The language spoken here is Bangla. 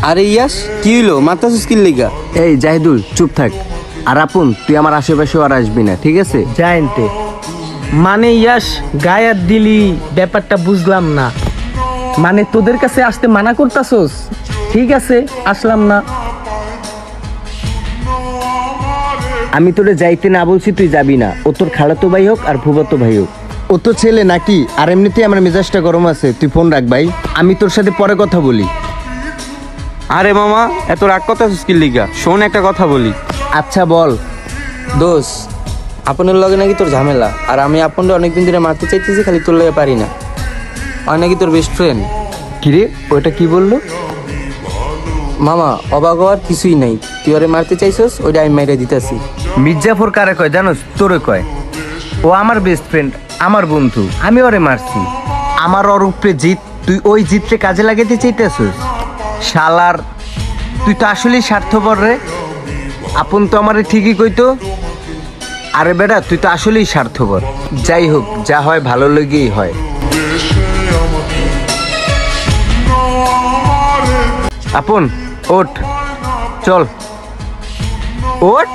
আরে ইয়াস কি হইলো মাথা সুস্কিল লিগা? এই জাহিদুল চুপ থাক। আর আপন তুই আমার আশেপাশেও আর আসবি না, ঠিক আছে? জায়েন্টে মানে ইয়াস গায়াত দিলি ব্যাপারটা বুঝলাম না। মানে তোদের কাছে আসতে মানা করতাছস? ঠিক আছে আসলাম না। আমি তোরে যাইতে না বলছি তুই যাবি না। ও তোর খালাতো ভাই হোক আর ফুফাতো ভাই হোক, ও তো ছেলে নাকি? আর এমনিতেই আমার মেজাজটা গরম আছে, তুই ফোন রাখ ভাই, আমি তোর সাথে পরে কথা বলি। আরে মামা এত রাগ কথা সুস্কিল লিগা? শোন একটা কথা বলি। আচ্ছা বল। দোষ আপনের লগে নাকি তোর ঝামেলা, আর আমি আপনটা অনেকদিন ধরে মারতে চাইতেছি, খালি তোর লগে পারি না। আর নাকি তোর বেস্ট ফ্রেন্ড। কিরে ওটা কি বললো? মামা অবাক হওয়ার কিছুই নাই, তুই ওরে মারতে চাইছস, ওইটা আমি মাইরে দিতেছি। মির্জাফর কারে কয় জানোস? তোরে কয়। ও আমার বেস্ট ফ্রেন্ড, আমার বন্ধু, আমি ওরে মারছি। আমার ওর উপরে জিত, তুই ওই জিতরে কাজে লাগাইতে চাইতেছিস? শালার তুই তো আসলেই স্বার্থপর রে। আপন তো আমারে ঠিকই কইতো। আরে বেটা তুই তো আসলেই স্বার্থপর। যাই হোক, যা হয় ভালো লেগেই হয়। আপন ওঠ, চল ওঠ।